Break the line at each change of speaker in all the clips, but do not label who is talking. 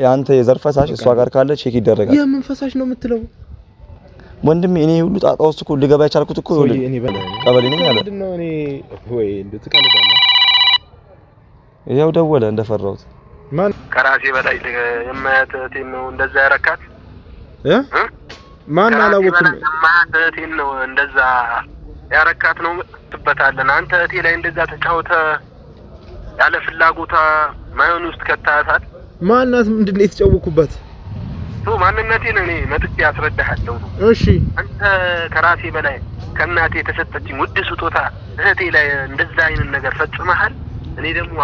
ያንተ የዘር ፈሳሽ እሷ ጋር ካለ ቼክ ይደረጋል።
የምን ፈሳሽ ነው የምትለው
ወንድሜ? እኔ ሁሉ ጣጣ ውስጥ እኮ ልገባ ያቻልኩት እኮ
እኔ
ቀበሌ ነኝ አለ።
ምንድነው እኔ ወይ እንድትቀልዳለህ?
ይሄው ደወለ እንደፈራሁት።
ማን
ከራሴ በላይ የማያተቴን ነው እንደዛ ያረካት
ማን አላወቅም።
የማያተቴን ነው እንደዛ ያረካት ነው ትበታለን። አንተ እቴ ላይ እንደዛ ተጫውተ ያለ ፍላጎታ ማይሆን ውስጥ ከታታል።
ማናት? ምንድነው የተጫወኩበት?
ማንነቴን እኔ መጥቼ ያስረዳሃለሁ።
እሺ
አንተ ከራሴ በላይ ከእናቴ የተሰጠችኝ ውድ ስጦታ እህቴ ላይ እንደዛ አይነት ነገር ፈጽመሃል። እኔ ደግሞ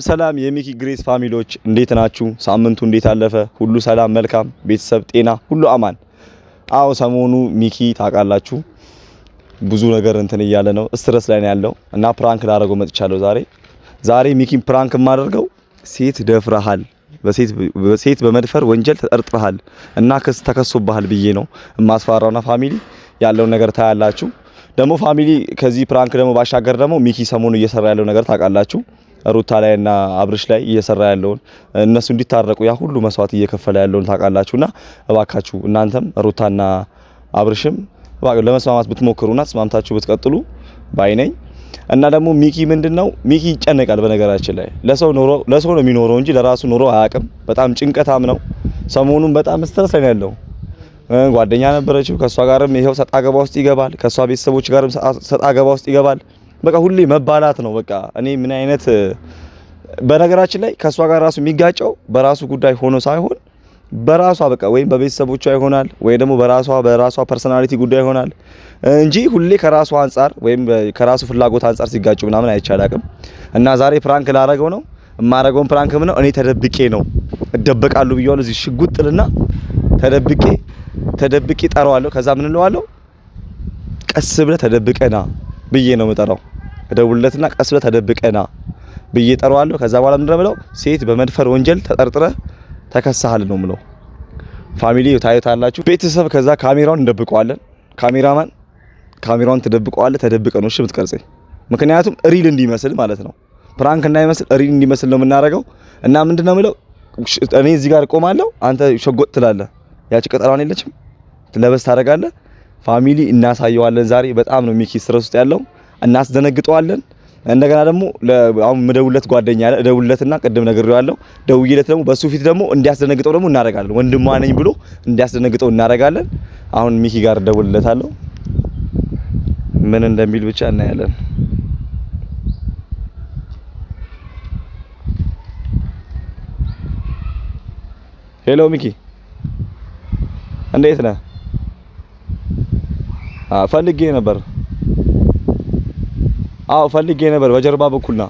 ሰላም የሚኪ ግሬስ ፋሚሊዎች እንዴት ናችሁ? ሳምንቱ እንዴት አለፈ? ሁሉ ሰላም መልካም፣ ቤተሰብ ጤና ሁሉ አማን? አዎ ሰሞኑ ሚኪ ታውቃላችሁ ብዙ ነገር እንትን እያለ ነው፣ ስትረስ ላይ ነው ያለው እና ፕራንክ ላደርገው መጥቻለሁ ዛሬ ሚኪን ፕራንክ የማደርገው ሴት ደፍረሃል፣ በሴት በመድፈር ወንጀል ተጠርጥረሃል እና ክስ ተከሶብሃል ብዬ ነው የማስፈራራውና ፋሚሊ ያለውን ነገር ታያላችሁ። ደግሞ ፋሚሊ ከዚህ ፕራንክ ደግሞ ባሻገር ደግሞ ሚኪ ሰሞኑ እየሰራ ያለው ነገር ታውቃላችሁ። ሩታ ላይና አብርሽ ላይ እየሰራ ያለውን እነሱ እንዲታረቁ ያ ሁሉ መስዋዕት እየከፈለ ያለውን ታውቃላችሁና እባካችሁ እናንተም ሩታና አብርሽም ለመስማማት ብትሞክሩና ተስማምታችሁ ብትቀጥሉ ባይነኝ። እና ደግሞ ሚኪ ምንድነው ሚኪ ይጨነቃል። በነገራችን ላይ ለሰው ነው የሚኖረው እንጂ ለራሱ ኖሮ አያውቅም። በጣም ጭንቀታም ነው። ሰሞኑን በጣም ስትረስ ላይ ነው ያለው። ጓደኛ ነበረችው፣ ከሷ ጋርም ይሄው ሰጣ ገባ ውስጥ ይገባል። ከሷ ቤተሰቦች ጋርም ሰጣ ገባ ውስጥ ይገባል። በቃ ሁሌ መባላት ነው። በቃ እኔ ምን አይነት በነገራችን ላይ ከሷ ጋር ራሱ የሚጋጨው በራሱ ጉዳይ ሆኖ ሳይሆን በራሷ በቃ ወይም በቤተሰቦቿ ይሆናል ወይ ደግሞ በራሷ ፐርሰናሊቲ ጉዳይ ይሆናል እንጂ ሁሌ ከራሷ አንፃር ወይም ከራሱ ፍላጎት አንፃር ሲጋጩ ምናምን አይቻላቅም። እና ዛሬ ፕራንክ ላደርገው ነው። የማደርገውን ፕራንክ ምን ነው እኔ ተደብቄ ነው እደበቃለሁ ብዬዋለሁ። እዚህ ሽጉጥልና ተደብቄ ጠራዋለሁ። ከዛ ምን እንለዋለሁ ቀስ ብለህ ተደብቀና ብዬ ነው የምጠራው። እደውልለትና ቀስ ብለህ ተደብቀና ብዬ ጠራዋለሁ። ከዛ በኋላ ምን እንደምለው ሴት በመድፈር ወንጀል ተጠርጥረህ ተከሳሃል ነው ምለው። ፋሚሊ ታዩታላችሁ ቤተሰብ። ከዛ ካሜራውን እንደብቀዋለን። ካሜራውን ተደብቀዋለህ። ተደብቀ ነው እሺ የምትቀርጸኝ፣ ምክንያቱም ሪል እንዲመስል ማለት ነው። ፕራንክ እንዳይመስል ሪል እንዲመስል ነው የምናደርገው። እና ምንድነው ምለው እኔ እዚህ ጋር ቆማለሁ፣ አንተ ሸጎጥ ትላለህ። ያቺ ቀጠራውን የለችም ትለበስ ታደርጋለህ። ፋሚሊ እናሳየዋለን ዛሬ። በጣም ነው ሚኪ ስትረስ ውስጥ ያለው፣ እናስደነግጠዋለን። እንደገና ደግሞ አሁን መደውለት ጓደኛ አለ፣ እደውልለትና ቅድም ነግሬዋለሁ። ደውዬለት ደግሞ በሱ ፊት ደግሞ እንዲያስደነግጠው ደግሞ እናደርጋለን። ወንድሟ ነኝ ብሎ እንዲያስደነግጠው እናደርጋለን። አሁን ሚኪ ጋር እደውልለታለሁ፣ ምን እንደሚል ብቻ እናያለን። ሄሎ ሚኪ እንዴት ነህ? ፈልጌ ነበር። ፈልጌ ነበር። በጀርባ በኩልና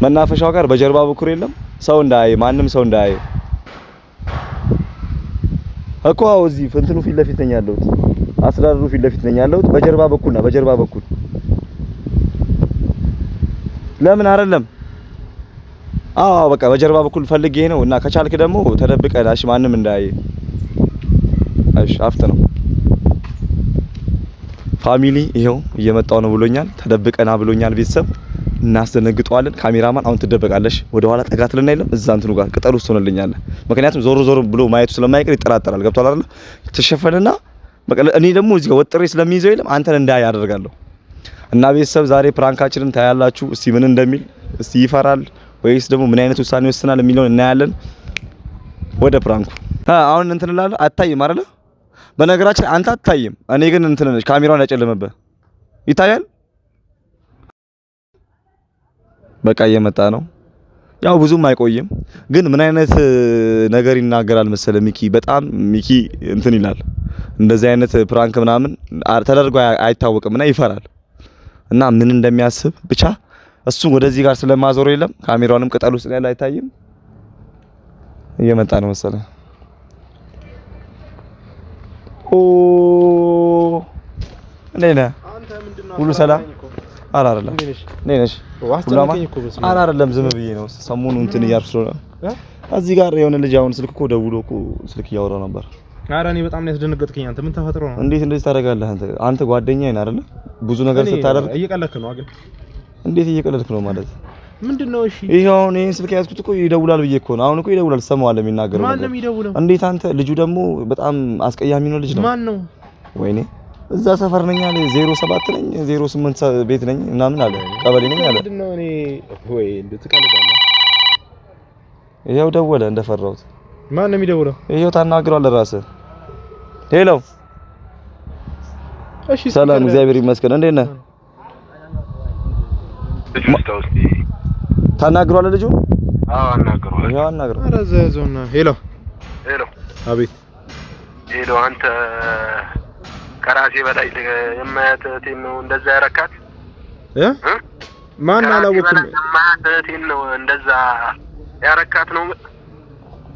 መናፈሻው ጋር በጀርባ በኩል የለም ሰው እንዳይ፣ ማንም ሰው እንዳይ እኮ እዚህ ፍንትኑ ፊት ለፊት ነኝ ያለሁት፣ አስራሩ ፊት ለፊት ነኝ ያለሁት። በጀርባ በኩል ለምን አይደለም? በቃ በጀርባ በኩል ፈልጌ ነው። እና ከቻልክ ደግሞ ተደብቀናሽ ማንም እንዳይ። እሺ አፍጥ ነው ፋሚሊ ይሄው እየመጣው ነው ብሎኛል። ተደብቀና ብሎኛል። ቤተሰብ እናስደነግጠዋለን። ካሜራማን አሁን ትደበቃለሽ፣ ወደ ኋላ ጠጋትልና አይደለም እዛ እንትኑ ጋር ቅጠል ውስጥ ሆነልኛል። ምክንያቱም ዞር ብሎ ማየቱ ስለማይቀር ይጠራጠራል። ገብቷል አይደል? ተሸፈነና በቃ እኔ ደግሞ እዚህ ጋር ወጥሬ ስለሚይዘው የለም አንተን እንዳይ አደርጋለሁ። እና ቤተሰብ ዛሬ ፕራንካችንን ታያላችሁ። እስቲ ምን እንደሚል፣ እስቲ ይፈራል ወይስ ደግሞ ምን አይነት ውሳኔ ወስናል የሚለውን እናያለን። ወደ ፕራንኩ አሁን እንትን እላለሁ። አታይም አይደል? በነገራችን አንተ አታይም፣ እኔ ግን እንትን ነሽ። ካሜራውን ያጨለመበት ይታያል። በቃ እየመጣ ነው። ያው ብዙም አይቆይም። ግን ምን አይነት ነገር ይናገራል መሰለ ሚኪ። በጣም ሚኪ እንትን ይላል። እንደዚህ አይነት ፕራንክ ምናምን ተደርጎ አይታወቅምና ይፈራል። እና ምን እንደሚያስብ ብቻ እሱ ወደዚህ ጋር ስለማዞር የለም ካሜራውንም ቅጠል ውስጥ ያለ አይታይም። እየመጣ ነው መሰለ። እንዴት ነህ? ሁሉ ሰላም? አይደለም ነሽ? አይደለም ዝም ብዬ ነው። ሰሞኑ እንትን እያልኩ ስለሆነ እዚህ ጋር የሆነ ልጅ አሁን ስልክ እኮ ደውሎ እኮ ስልክ እያወራ ነበር።
ኧረ እኔ በጣም ነው ያስደነገጥከኝ። አንተ ምን ተፈጥሮ ነው?
እንዴት እንደዚህ ታደርጋለህ? አንተ ጓደኛዬ ነህ አይደለ? ብዙ ነገር ስታደርግ
እየቀለድክ ነው። ግን
እንዴት እየቀለድክ ነው ማለት?
ምንድነው? እሺ
ይሄው ይሄን ስልክ ያዝኩት እኮ ይደውላል ብዬ እኮ ነው። አሁን እኮ ይደውላል፣ ሰማዋለሁ የሚናገረው ነገር።
ማን ነው የሚደውለው?
እንዴት አንተ ልጁ ደግሞ በጣም አስቀያሚ ነው ልጅ ነው።
ማን ነው?
ወይኔ እዛ ሰፈር ነኝ አለ 07 ነኝ 08 ቤት ነኝ ምናምን አለ ቀበሌ ነኝ አለ።
ምንድነው? እኔ ወይ እንድትቀልዳለህ።
ይሄው ደወለ እንደፈራሁት።
ማን ነው የሚደውለው?
ይሄው ታናግረዋለህ ራስህ። ሄሎ
እሺ
ሰላም፣ እግዚአብሔር ይመስገን። እንዴት ነህ? ታናግረዋለህ ልጁ?
አዎ አናግረዋለሁ።
ይሄው አናግረው።
ኧረ ዘዞና ሄሎ
ሄሎ።
አቤት።
ሄሎ አንተ ከራሴ በላይ የማያት እህቴን ነው እንደዛ ያረካት?
ማን አላወኩም።
የማያት እህቴን ነው እንደዛ ያረካት ነው?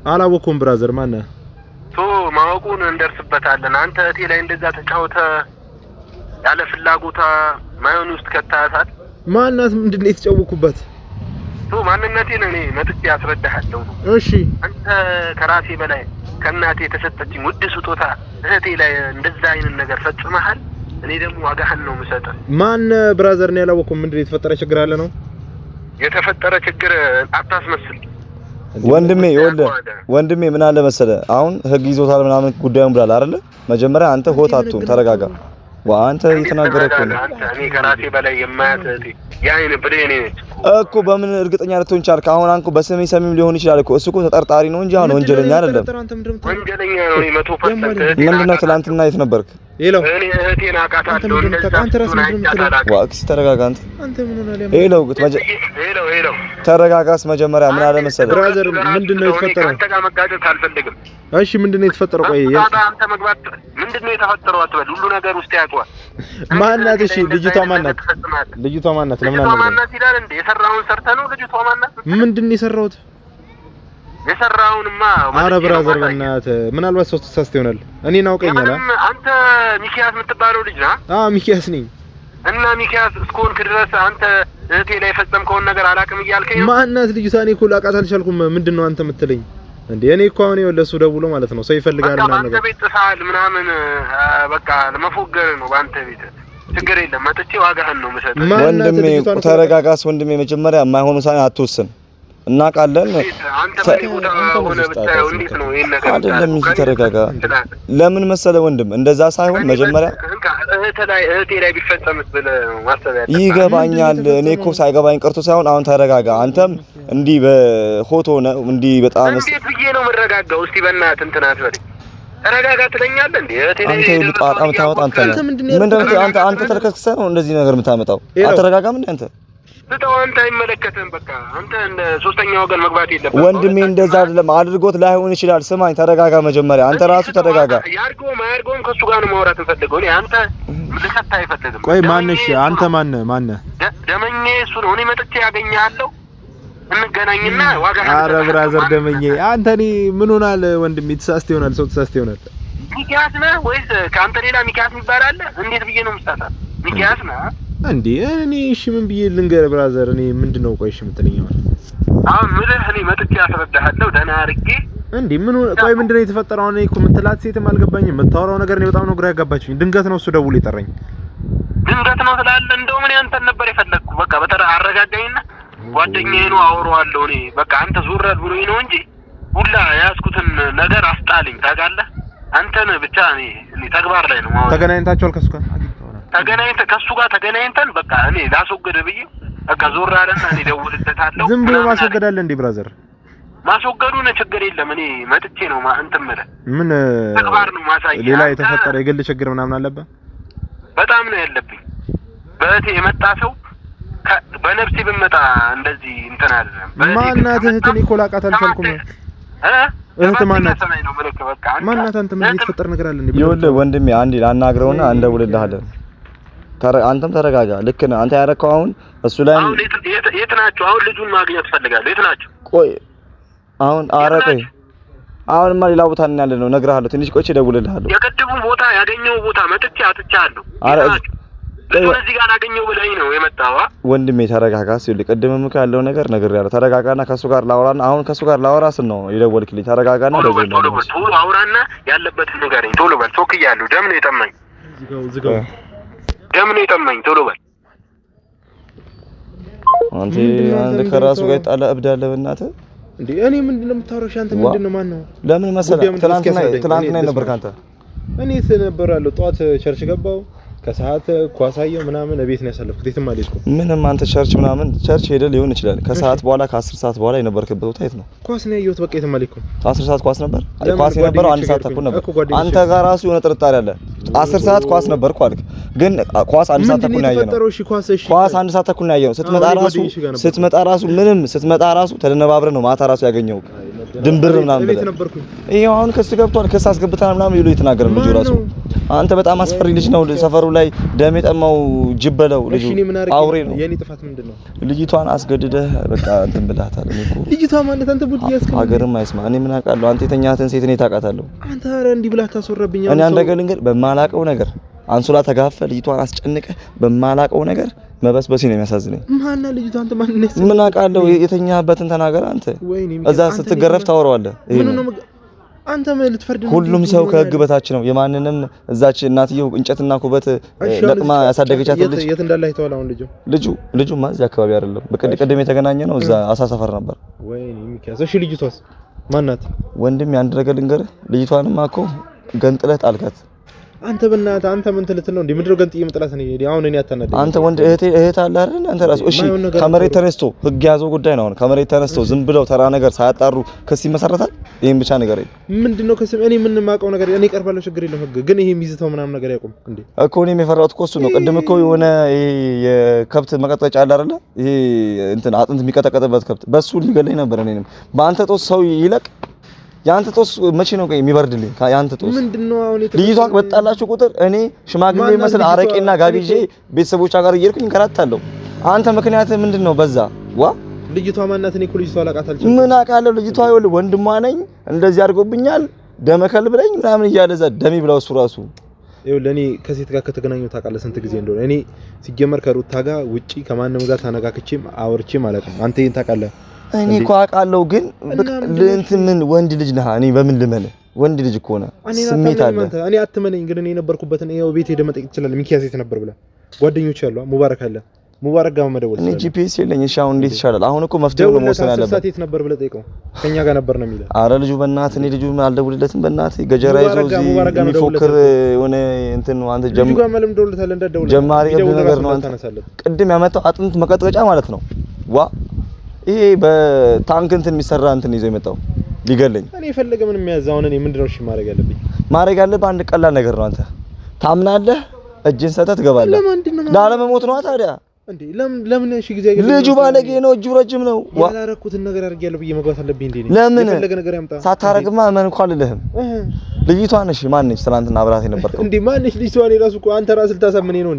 አላወኩም ብራዘር። ማን
ማወቁን እንደርስበታለን። አንተ እህቴ ላይ እንደዛ ተጫውተ ያለ ፍላጎታ ማየን ውስጥ ከታታል።
ማናት? ምንድነው የተጫወኩበት?
ማንነቴን እኔ መጥቼ ያስረዳሃለሁ።
እሺ
አንተ ከራሴ በላይ ከእናቴ የተሰጠችኝ ውድ ስጦታ እህቴ ላይ እንደዛ አይነት ነገር ፈጽመሃል። እኔ ደግሞ ዋጋህን ነው የምሰጥህ።
ማን ብራዘር? ነው ያላወኩም። ምንድነው የተፈጠረ ችግር አለ ነው?
የተፈጠረ ችግር አታስመስል
ወንድሜ። ይኸውልህ ወንድሜ ምን አለ መሰለህ፣ አሁን ህግ ይዞታል ምናምን ጉዳዩን ብላል አይደለ? መጀመሪያ አንተ ሆት አትሁን፣ ተረጋጋ። አንተ እየተናገረክ ነው።
እኔ ከራሴ በላይ የማያት እህቴ ያይን ብሬኔ ነች
እኮ። በምን እርግጠኛ ልትሆን ቻልክ? አሁን አንኩ በስሜ ሰሚም ሊሆን ይችላል እኮ። እሱ እኮ ተጠርጣሪ ነው እንጂ አሁን ወንጀለኛ አይደለም።
ወንጀለኛ ነው 100%።
ምንድነው ትናንትና የት ነበርክ?
ሄሎ
እኔ እህቴን አውቃታለሁ።
አንተ ራስህ ምንድነው የምትለው?
ዋክስ ተረጋጋ።
አንተ ምን ሆነህ?
ሄሎ
ተረጋጋስ። መጀመሪያ ምን አለ መሰለህ
ብራዘር፣ ምንድነው የተፈጠረው?
አንተ ጋር መጋጨት አልፈልግም።
እሺ ምንድነው የተፈጠረው? ቆይ
አንተ መግባት ምንድነው የተፈጠረው አትበል። ሁሉ ነገር ውስጥ ያውቀዋል።
ማናት? እሺ ልጅቷ ማናት? ልጅቷ ማናት? ለምን አለ
ማናት ይላል እንዴ? የሰራውን ሰርተህ ነው። ልጅቷ ማናት?
ምንድነው የሰራሁት?
የሰራውንማ
አረ ብራዘር በእናትህ ምናልባት ሶስት ተሳስተ ይሆናል። እኔን አውቀኛል።
አንተ ሚኪያስ የምትባለው ልጅ ነህ?
አዎ ሚኪያስ ነኝ።
እና ሚኪያስ እስኮንክ ድረስ አንተ እህቴ ላይ የፈጸምከውን ነገር አላውቅም እያልከኝ ነው?
ማናት ልጅቷ? እኔ እኮ ላውቃት አልቻልኩም። ምንድነው አንተ የምትለኝ እንዴ? እኔ እኮ አሁን ለሱ ደውሎ ማለት ነው ሰው ይፈልጋል ምናምን ነገር
አንተ ቤት ጥፋል ምናምን በቃ ለመፎገር ነው ባንተ ቤት። ችግር የለም መጥቼ ዋጋህን ነው የምሰጥህ።
ወንድሜ ተረጋጋስ። ወንድሜ መጀመሪያ የማይሆኑ ሳይሆን አትወስን። እናውቃለን።
አንተ በኔ ቦታ ሆነ ብታየው እንዴት ነው ይሄን ነገር
አይደለም። ተረጋጋ። ለምን መሰለ ወንድም እንደዛ ሳይሆን መጀመሪያ
እህቴ ላይ ቢፈጸምስ ብለህ ማሰብ ያለብህ
ይገባኛል። እኔ እኮ ሳይገባኝ ቀርቶ ሳይሆን አሁን ተረጋጋ። አንተም እንዲህ በፎቶ ነው እንዲህ በጣም
እንዴት ብዬ ነው የምረጋጋው? እስቲ በእናትህ እንትን አትበል። ተረጋጋ ትለኛለህ እንዴ? እህቴ ላይ
አንተ ጣጣ የምታወጣ አንተ ተርከስክሰህ ነው እንደዚህ ነገር የምታመጣው። አትረጋጋም እንዴ አንተ?
ስጠው። አንተ አይመለከትህም። በቃ አንተ እንደ ሶስተኛ ወገን መግባት የለብህም።
ወንድሜ እንደዛ አይደለም። አድርጎት ላይሆን ይችላል። ስማኝ፣ ተረጋጋ መጀመሪያ። አንተ ራሱ ተረጋጋ።
ያርገውም አያርገውም ከሱ ጋር ነው ማውራት እንፈልገው። እኔ አንተ ልከታ አይፈልግም።
ቆይ ማነሽ? አንተ ማነህ?
ደመኜ እሱ ነው። እኔ መጥቼ ያገኘሃለሁ፣ እንገናኝና ዋጋ።
አረ ብራዘር ደመኜ አንተ እኔ ምን ሆናል ወንድሜ? ተሳስተ ይሆናል፣ ሰው ተሳስተ ይሆናል።
ሚኪያስ ነህ ወይስ ከአንተ ሌላ ሚኪያስ የሚባል አለ? እንዴት ብዬ ነው የምትሳሳት? ሚኪያስ ነህ
እንዴ? እኔ እሺ ምን ብዬ ልንገር ብራዘር? እኔ ምንድነው ቆይ እሺ የምትለኝ ማለት
አሁን ምልህ እኔ መጥቼ ያስረዳሃለሁ ደህና አድርጌ
እንዴ? ምን ቆይ ምንድነው የተፈጠረው? እኔ እኮ የምትላት ሴትም አልገባኝም። የምታወራው ነገር እኔ በጣም ነው ግራ ያጋባችኝ። ድንገት ነው እሱ ደውሎ የጠራኝ።
ድንገት ነው ስላለ እንደውም እኔ አንተን ነበር የፈለግኩ። በቃ በተራ አረጋጋኝና ጓደኛዬ ነው አወራዋለሁ። እኔ በቃ አንተ ዙረል ብሎኝ ነው እንጂ ሁላ ያዝኩትን ነገር አስጣልኝ። ታውቃለህ? አንተን ብቻ እኔ ተግባር ላይ ነው ማለት።
ተገናኝታችኋል ከሱ ጋር?
ከሱ ጋር ተገናኝተን በቃ እኔ ላስወገደ ብዬ በቃ ዞር አለና እኔ ደውልለታለሁ።
ዝም ብሎ ማስወገድ አለ እንዴ ብራዘር?
ማስወገዱን ችግር የለም። እኔ መጥቼ ነው እንትን የምልህ።
ምን
ተግባር ነው ማሳየህ።
ሌላ የተፈጠረ የግል ችግር ምናምን አለበት?
በጣም ነው ያለብኝ። በእህቴ የመጣ ሰው በነፍሴ ብመጣ እንደዚህ እንትን አይደለም።
ማናት እህትን ይኮላቃት አልቻልኩም። እህት ማናት? ማናት? አንተ ምን የተፈጠረ ነገር አለ እንዴ?
ይኸውልህ ወንድሜ አንዴ ላናግረውና እንደውልልሃለን። አንተም ተረጋጋ። ልክ ነህ አንተ ያረከው። አሁን እሱ ላይ
አሁን የት ናቸው? አሁን ልጁን ማግኘት ፈልጋለሁ። የት ናቸው?
ቆይ አሁን ቆይ አሁንማ ሌላ ቦታ ነን ያለነው። እነግርሃለሁ። ትንሽ ቆይቼ እደውልልሃለሁ።
የቅድሙን ቦታ ያገኘው ቦታ መጥቼ አጥቻለሁ። እዚህ ጋር አገኘው ብለኝ ነው የመጣው።
ወንድሜ ተረጋጋ። ሲል ቅድምም ያለው ነገር ነግሬሃለሁ። ተረጋጋና ከሱ ጋር ላወራና አሁን ከሱ ጋር ላወራ ስል ነው የደወልክልኝ። ተረጋጋና
ቶሎ አውራና ያለበትን ንገረኝ። ቶሎ በል። ቶክያለሁ። ደም ነው የጠማኝ። ደም ነው የጠማኝ። ቶሎ በል።
አንተ ከራሱ ጋር ይጣላ እብዳለ በእናትህ
እንዴ እኔ ምንድነው የምታወራሽ አንተ ምንድነው ማን ነው
ለምን መሰለህ ትናንትና ነበር ካንተ
እኔ ተነበራለሁ ጧት ቸርች ገባው ከሰዓት ኳሳየው ምናምን ቤት ነው ያሳለፍኩት የትም አልሄድኩም ምንም
አንተ ቸርች ሄደ ሊሆን ይችላል ከሰዓት በኋላ ከ10 ሰዓት በኋላ የነበርክበት ቦታ የት ነው
ኳስ ነው ያየሁት በቃ የትም አልሄድኩም
10 ሰዓት ኳስ ነበር ኳስ የነበረው 1 ሰዓት ተኩል ነበር አንተ ጋር ራሱ የሆነ ጥርጣሬ አለ 10 ሰዓት ኳስ ነበርኩ አልክ ግን ኳስ 1 ሰዓት ተኩል ነው ያየነው ኳስ 1 ሰዓት ተኩል ነው ያየነው ስትመጣ ራሱ ተደነባብረን ነው ማታ ራሱ ያገኘው ድንብር ምናምን
ቤት ነበርኩኝ
ይሄው አሁን ከስ ገብቷል ከስ አስገብተና ምናምን ይሉ ይተናገራል ልጁ ራሱ አንተ በጣም አስፈሪ ልጅ ነው ሰፈሩ ላይ ደም የጠማው ጅበለው ልጁ አውሬ ነው
የኔ ጥፋት ምንድነው
ልጅቷን አስገድደህ በቃ እንትን ብላታል እኮ
ልጅቷ ማለት አንተ ቡድ ያስከም
ሀገርም አይስማ እኔ ምን አውቃለሁ አንተ የተኛትን ሴት እኔ ታውቃታለሁ
አንተ አረ እንዲህ ብላ ታስወራብኝ
እኔ አንድ ነገር ልንገር በማላቀው ነገር አንሶላ ተጋፈ ልጅቷን አስጨንቀ በማላቀው ነገር መበስበስ ነው የሚያሳዝነኝ
ማንና ልጅቷ አንተ ማን ነህ
ምን አውቃለሁ የተኛበትን ተናገር አንተ እዛ ስትገረፍ ታወራዋለህ
ምን ነው አንተ ልትፈርድ ነው
ሁሉም ሰው ከህግ በታች ነው የማንንም እዛች እናትየው እንጨትና ኩበት ለቅማ ያሳደገቻት ልጅ
የት እንዳለ አይተዋል አሁን
ልጁማ እዚህ አካባቢ አይደለም በቅድም የተገናኘ ነው እዛ አሳሰፈር ነበር
ወይኔ ሚካስ እሺ ልጅቷስ ማናት
ወንድም ያን ነገር ልንገርህ ልጅቷንማ እኮ ገንጥለህ ጣልካት
አንተ በእናትህ አንተ ምን ትልት ነው እንዴ ምድር ገንጥዬ መጥላት ነው አሁን እኔ አታናደኝ
አንተ ወንድ እህት አለ አይደል አንተ ራስህ እሺ ከመሬት ተነስቶ ህግ ያዘው ጉዳይ ነው አሁን ከመሬት ተነስቶ ዝም ብለው ተራ ነገር ሳያጣሩ ክስ ይመሰረታል ይሄን ብቻ ነገር
ምንድነው ክስ እኔ ምን ማቀው ነገር እኔ ቀርባለሁ ችግር የለም ህግ ግን ይሄ የሚይዝተው ምናምን ነገር ያቆም እንዴ
እኮ እኔ የፈራሁት እኮ እሱ ነው ቅድም እኮ የሆነ ይሄ የከብት መቀጥቀጫ አለ አይደል ይሄ እንትን አጥንት የሚቀጠቀጥበት ከብት በሱ ሊገለኝ ነበር እኔንም በአንተ ጦስ ሰው ይለቅ ያንተ ጦስ መቼ ነው የሚበርድልኝ ያንተ ጦስ
ምንድነው አሁን
ልጅቷ በጣላችሁ ቁጥር እኔ ሽማግሌ መስል አረቄና ጋቢጄ ቤተሰቦቿ ጋር እየሄድኩኝ ከራታለሁ አንተ ምክንያት ምንድነው በዛ ዋ
ልጅቷ ማናት እኔ እኮ ልጅቷ አላቃት አልቻልኩም
ምን አውቃለሁ ልጅቷ ይወል ወንድሟ ነኝ እንደዚህ አድርጎብኛል ደመከል ብለኝ ምናምን እያለዛ ደሚ ብለው እሱ ራሱ
ለኔ ከሴት ጋር ከተገናኘው ታውቃለህ ስንት ጊዜ እንደሆነ እኔ ሲጀመር ከሩታ ጋር ውጪ ከማንም ጋር ታነጋክቼም አወርቼም አላውቅም አንተ ይሄን ታውቃለህ
እኔ እኮ አውቃለሁ ግን እንትን ምን ወንድ ልጅ ነህ እኔ በምን ልመን ወንድ ልጅ እኮ ነው ስሜት አለ
እኔ አትመነኝ ግን እኔ የነበርኩበትን ይሄው ቤት ሄደ መጠየቅ ይችላል ሚኪያስ የት ነበር ብላ ጓደኞች ያሉ ሙባረክ አለ ሙባረክ ጋር መደወል
እኔ ጂፒኤስ የለኝ እሺ አሁን እንዴት ይሻላል አሁን እኮ መፍትሄው ነው መወሰን ያለበት
ሰዓት የት ነበር ብለህ ጠይቀው ከኛ ጋር ነበር ነው የሚለው
አረ ልጁ በእናትህ እኔ ልጁ አልደውልለትም በእናትህ ገጀራ ይዞ እዚህ የሚፎክር የሆነ እንትን ነው አንተ
ልጁ ጋር ማለም ደውልታለ እንዳደውል
ጀማሪ ነገር ነው አንተ ቅድም ያመጣው አጥንት መቀጥቀጫ ማለት ነው ዋ ይሄ በታንክ እንትን የሚሰራ እንትን ይዞ የመጣው ሊገለኝ
እኔ ፈለገ ምን የሚያዛውን እኔ ምንድነው እሺ ማድረግ ያለብኝ
አንድ ቀላል ነገር ነው አንተ ታምናለህ እጅን ሰተህ ትገባለህ ላለመሞት ነው ታዲያ
እንዴ ለምን እሺ ጊዜ
ልጁ ባለጌ ነው እጁ ረጅም ነው
ያላረኩትን ነገር አድርጌያለሁ ብዬ መግባት አለብኝ እንዴ
ለምን
የፈለገ ነገር ያምጣ
ሳታረግማ ማን እንኳን ልልህም ልጅቷን እሺ ማን ነች ትናንትና አብራት የነበርከው
እንዴ ማን ነች ልጅቷ እኔ ራሱ እኮ አንተ ራስህ ልታሳምነኝ ነው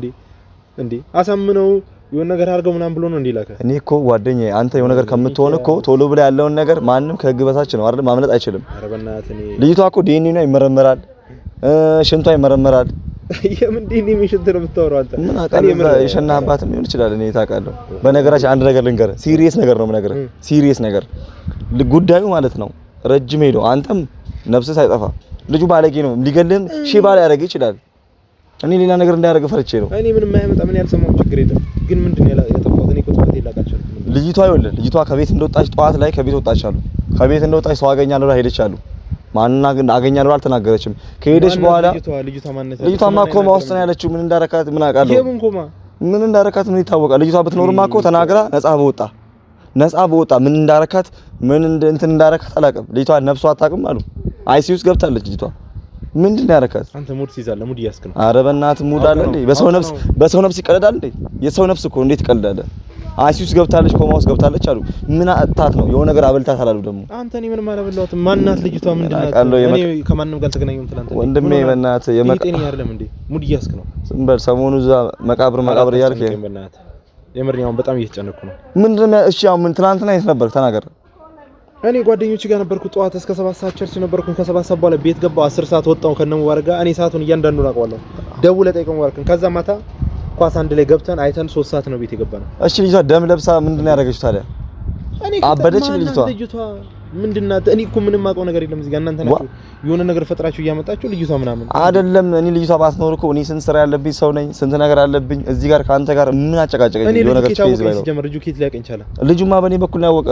እንዴ አሳምነው የሆነ ነገር አድርገው ምናምን ብሎ ነው እንዴ ላከ
እኔ እኮ ጓደኛዬ አንተ የሆነ ነገር ከምትሆን እኮ ቶሎ ብለ ያለውን ነገር ማንም ከህግ በታች ነው አይደል ማምለጥ አይችልም
ኧረ በእናትህ እኔ
ልጅቷ እኮ ዲኤንኤ ይመረመራል ሽንቷ ይመረመራል
የምን ዲኤንኤ ምሽት ነው የምታወራው አንተ
ምን አቃለ የሸናባትም ሊሆን ይችላል እኔ ታውቃለሁ በነገራችን አንድ ነገር ልንገርህ ሲሪየስ ነገር ነው የምነግርህ ሲሪየስ ነገር ጉዳዩ ማለት ነው ረጅም ሄዶ አንተም ነፍስህ ሳይጠፋ ልጁ ባለጌ ነው ሊገልህም ሺባ ላይ ያደርግ ይችላል እኔ ሌላ ነገር እንዳያደርግ ፈርቼ ነው
እኔ ምንም የማያመጣ ምን ያልሰማው ችግር የለም ግን ምንድነው ያጠፋሁት እኔ ኮጥፋት ይላቃቻለሁ
ልጅቷ ከቤት እንደወጣች ጠዋት ላይ ከቤት ወጣች አሉ ከቤት እንደወጣች ሰው አገኛለሁ ላይ ሄደች አሉ ማንና ግን አገኛለሁ አልተናገረችም ከሄደች በኋላ ልጅቷማ ኮማ ውስጥ ነው ያለችው ምን እንዳረካት ምን አውቃለሁ ምን እንዳረካት ምን ይታወቃል ልጅቷ ብትኖርማ እኮ ተናግራ ነፃ በወጣ ምን እንዳረካት ምን እንትን እንዳረካት አላውቅም ልጅቷ ነፍሷ አታውቅም አሉ አይሲዩስ ገብታለች ልጅቷ ምንድን ነው ያረካት አንተ
ሙድ ትይዛለህ ሙድ እያስክ ነው
ኧረ በእናትህ ሙድ አለ እንዴ በሰው ነፍስ ይቀለዳል እንዴ የሰው ነፍስ እኮ እንዴት ይቀልዳል አይሲዩስ ገብታለች ኮማ ውስጥ ገብታለች አሉ ምን አጣት ነው የሆነ ነገር አበልታት አላሉ ደግሞ
አንተ እኔ ምንም አላበላሁትም ማናት ልጅቷ ምንድናት እኔ ከማንም ጋር ተገናኘሁም ትላንት
ወንድሜ በእናትህ
የመጤን አይደለም እንዴ ሙድ እያስክ ነው
ዝም በል ሰሞኑ እዛ መቃብር እያልክ
በእናትህ የምርኛው በጣም እየተጨነኩ ነው
ምንድነው እሺ አሁን ምን ትናንትና የት ነበር ተናገር
እኔ ጓደኞቼ ጋር ነበርኩ ጠዋት እስከ 7 ሰዓት ቸርች ነበርኩ ከ7 ሰዓት በኋላ ቤት ገባሁ 10 ሰዓት ወጣሁ ከነ ሙባረክ ጋር እኔ ሰዓቱን እያንዳንዱን አውቀዋለሁ ደውለህ ጠይቀው ሙባረክን ከዛ ማታ ኳስ አንድ ላይ ገብተን አይተን 3 ሰዓት ነው ቤት የገባነው
እሺ ልጅቷ ደም ለብሳ ምንድነው ያደረገችው ታዲያ አበደች ልጅቷ
ምንድናት? እኔ እኮ ምንም አውቀው ነገር የለም እዚህ ጋር እናንተ ናችሁ የሆነ ነገር ፈጥራችሁ እያመጣችሁ ልጅቷ ምናምን
አይደለም። እኔ ልጅቷ ባትኖር እኮ እኔ ስንት ስራ ያለብኝ ሰው ነኝ፣ ስንት ነገር አለብኝ። እዚህ ጋር ካንተ ጋር ምን አጨቃጨቀኝ? የሆነ ነገር ትይዝ ባይለው
ሲጀምር ልጁ ኬት ሊያቀኝ ይችላል?
ልጁማ በእኔ በኩል ነው ያወቀ።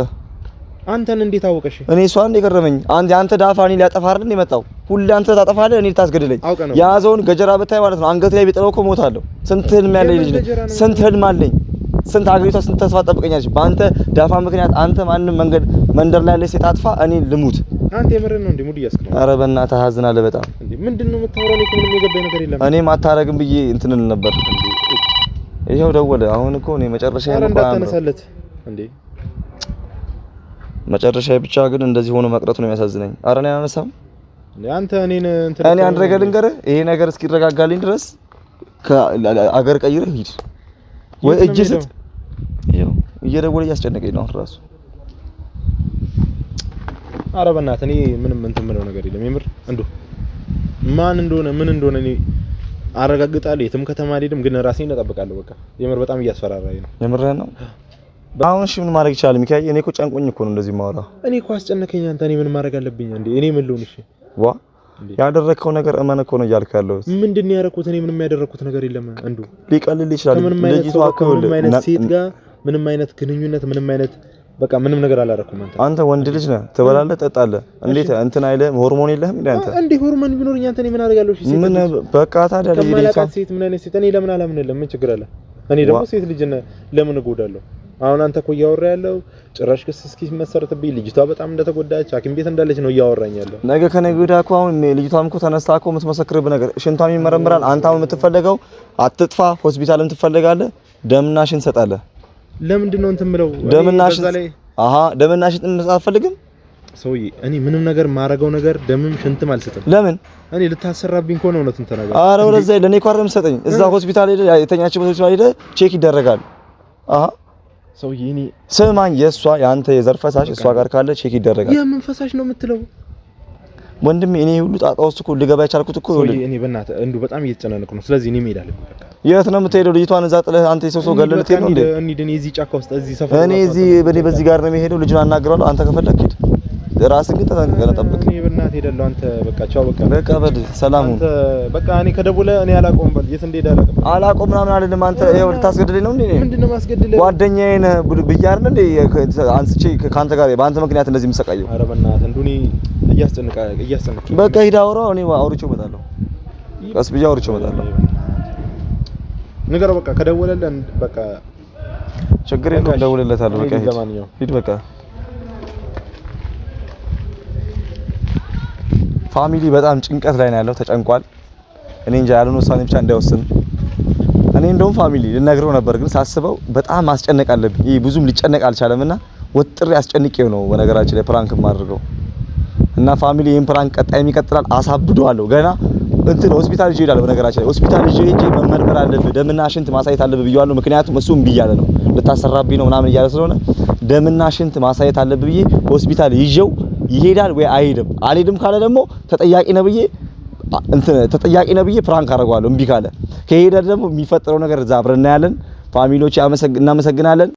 አንተን እንዴት አወቀሽ?
እኔ እሷን እንደገረመኝ አንተ ዳፋ እኔ ሊያጠፋ አይደል የመጣው? ሁሌ አንተ ታጠፋለህ፣ እኔ ልታስገድለኝ። ያዘውን ገጀራ ብታይ ማለት ነው አንገት ላይ ቢጥለው እኮ ሞታለሁ። ስንት ህልም ያለኝ ልጅ ነኝ፣ ስንት ህልም አለኝ፣ ስንት አገሪቷ ስንት ተስፋ ጠብቀኛለች። በአንተ ዳፋ ምክንያት አንተ ማንንም መንደር ላይ ያለ ሴት አጥፋ፣ እኔ ልሙት።
አንተ የምርህን ነው እንዴ? ሙድ እያስከለ ኧረ
በእናትህ አዝናለሁ በጣም
እንዴ። ምንድነው የምታወራው? እኔ ምንም የገባኝ ነገር የለም።
እኔም አታረግም ብዬ እንትን እል ነበር። ይሄው ደወለ። አሁን እኮ እኔ መጨረሻዬ ነው
እንዳትነሳለት እንዴ።
መጨረሻዬ ብቻ ግን እንደዚህ ሆኖ መቅረቱ ነው የሚያሳዝነኝ። ኧረ እኔ አላነሳም
እንዴ። አንተ እኔን
እኔ አንድ ነገር ልንገርህ፣ ይሄ ነገር እስኪረጋጋልኝ ድረስ ከአገር ቀይረህ ሂድ ወይ እጅ ስጥ። ይሄው እየደወለ እያስጨነቀኝ ነው ራሱ።
ኧረ በእናትህ እኔ ምንም እንትን የምለው ነገር የለም። የምር እንደው ማን እንደሆነ ምን እንደሆነ እኔ አረጋግጣለሁ። የትም ከተማ አልሄድም፣ ግን ራሴን እጠብቃለሁ። በቃ የምር በጣም እያስፈራራኝ ነው።
የምርህን ነው? አሁን እሺ ምን ማድረግ ይችላል ሚካኤል? እኔ እኮ ጨንቆኝ እኮ ነው እንደዚህ የማወራው።
እኔ እኮ አስጨነቀኝ። አንተ እኔ ምን ማድረግ አለብኝ እንዴ? እኔ ምን ልሁን? እሺ
ዋ ያደረከው ነገር እመን እኮ ነው እያልኩ ያለው።
ምንድን ነው ያደረኩት? እኔ ምንም ያደረኩት ነገር የለም። አንዱ
ሊቀልል ይችላል። ልጅቷ
ምንም አይነት ሴት ጋር ምንም አይነት ግንኙነት ምንም አይነት በቃ ምንም ነገር አላደረኩም።
አንተ ወንድ ልጅ ነህ፣ ትበላለህ፣ ጠጣለህ። እንዴት እንትን አይልም? ሆርሞን የለህም እንዴ አንተ?
እንዴ ሆርሞን ቢኖርኝ አንተ እኔ ምን አደርጋለሁ? እሺ
ምን በቃ ታዲያ ለይልቷ
ሴት ምን አይነት ሴት እኔ ለምን አላምንልም? ምን ችግር አለ? እኔ ደግሞ ሴት ልጅ ለምን እጎዳለሁ? አሁን አንተ እኮ እያወራ ያለው ጭራሽ ክስ እስኪመሰረትብኝ ልጅቷ በጣም እንደተጎዳች ሐኪም ቤት እንዳለች ነው እያወራኝ ያለው። ነገ
ከነገ ወዲያ እኮ አሁን ልጅቷም እኮ ተነስታ እኮ የምትመሰክርብህ ነገር ሽንቷም ይመረምራል። አንተ አሁን የምትፈልገው አትጥፋ፣ ሆስፒታልም ትፈልጋለህ፣ ደምና ሽንት ትሰጣለህ።
ለምንድን ነው እንትን የምለው?
ደምና ሽንት ደምና ሽንት አትፈልግም?
ሰውዬ እኔ ምንም ነገር ማረገው ነገር ደምም ሽንትም አልሰጥም።
ለምን?
እኔ ልታሰራብኝ ከሆነ እውነቱን ተናገር።
ኧረ ወደዛ ለኔ እኮ አይደለም ሰጠኝ። እዛ ሆስፒታል ሄደ የተኛችበት ሆስፒታል ሄደ ቼክ ይደረጋል።
ሰውዬ እኔ
ስማኝ፣ የሷ ያንተ የዘር ፈሳሽ እሷ ጋር ካለ ቼክ ይደረጋል።
የምን ፈሳሽ ነው የምትለው?
ወንድሜ እኔ ሁሉ ጣጣ ውስጥ እኮ ልገባ የቻልኩት እኮ
ሰውዬ እኔ በእናትህ እንዱ በጣም እየተጨናነኩ ነው። ስለዚህ እኔ መሄድ አለብኝ። በቃ
የት ነው የምትሄደው? ልጅቷን እዛ ጥለህ አንተ የሰው ገለልት ነው እንዴ?
እኔ እዚህ ጫካ ውስጥ እዚህ ሰፈር
እኔ በዚህ ጋር ነው የሚሄደው። ልጁን አናግረዋለሁ። አንተ ከፈለክ ሂድ። ራስን ግን ተጠንቀቀህ ጠብቅ።
እኔ በእናትህ ሄዳለሁ። አንተ በቃ ቻው።
በቃ በል ሰላም ሁን።
አንተ በቃ እኔ ከደቡለ እኔ አላቆም በል። የት እንደሄደ
አላቆም ምናምን አይደለም። አንተ ይኸው ልታስገድለኝ ነው እንዴ?
ምንድነው ማስገድለኝ?
ጓደኛዬ ነህ ብዬሽ አይደል እንዴ አንስቼ ካንተ ጋር በአንተ ምክንያት እንደዚህ የምሰቃየው?
ኧረ በእናትህ እንዱኒ እያስጨነቀ
በቃ ሂድ አውራው። እኔ አውርቼው እመጣለሁ። ቀስ ብዬ አውርቼው እመጣለሁ።
ንገረው በቃ ከደወለልህ በቃ
ችግር የለውም። ደውልለታለሁ። በቃ ሂድ በቃ ፋሚሊ በጣም ጭንቀት ላይ ነው ያለው፣ ተጨንቋል። እኔ እንጃ ያለውን ውሳኔ ብቻ እንዳይወስን። እኔ እንደውም ፋሚሊ ልነግረው ነበር፣ ግን ሳስበው በጣም ማስጨነቅ አለብኝ። ይሄ ብዙም ሊጨነቅ አልቻለምና ወጥሬ አስጨንቄው ነው በነገራችን ላይ ፕራንክ ማድረገው እና ፋሚሊ ይሄን ፕራንክ ቀጣይም ይቀጥላል። አሳብደዋለሁ። ገና እንትን ሆስፒታል ይዤ እሄዳለሁ። በነገራችን ላይ ሆስፒታል ይዤ ሄጄ መመርመር አለብህ፣ ደምና ሽንት ማሳየት አለብህ ብዬዋለሁ። ምክንያቱም እሱ እምቢ እያለ ነው፣ ልታሰራብኝ ነው ምናምን እያለ ስለሆነ ደምና ሽንት ማሳየት አለብህ ብዬ ሆስፒታል ይዤው ይሄዳል ወይ አይሄድም። አልሄድም ካለ ደግሞ ተጠያቂ ነው ብዬ ፕራንክ አደርገዋለሁ። እምቢ ካለ ከሄደ ደግሞ የሚፈጠረው ነገር እዛ አብረን እናያለን። ፋሚሊዎች እናመሰግናለን።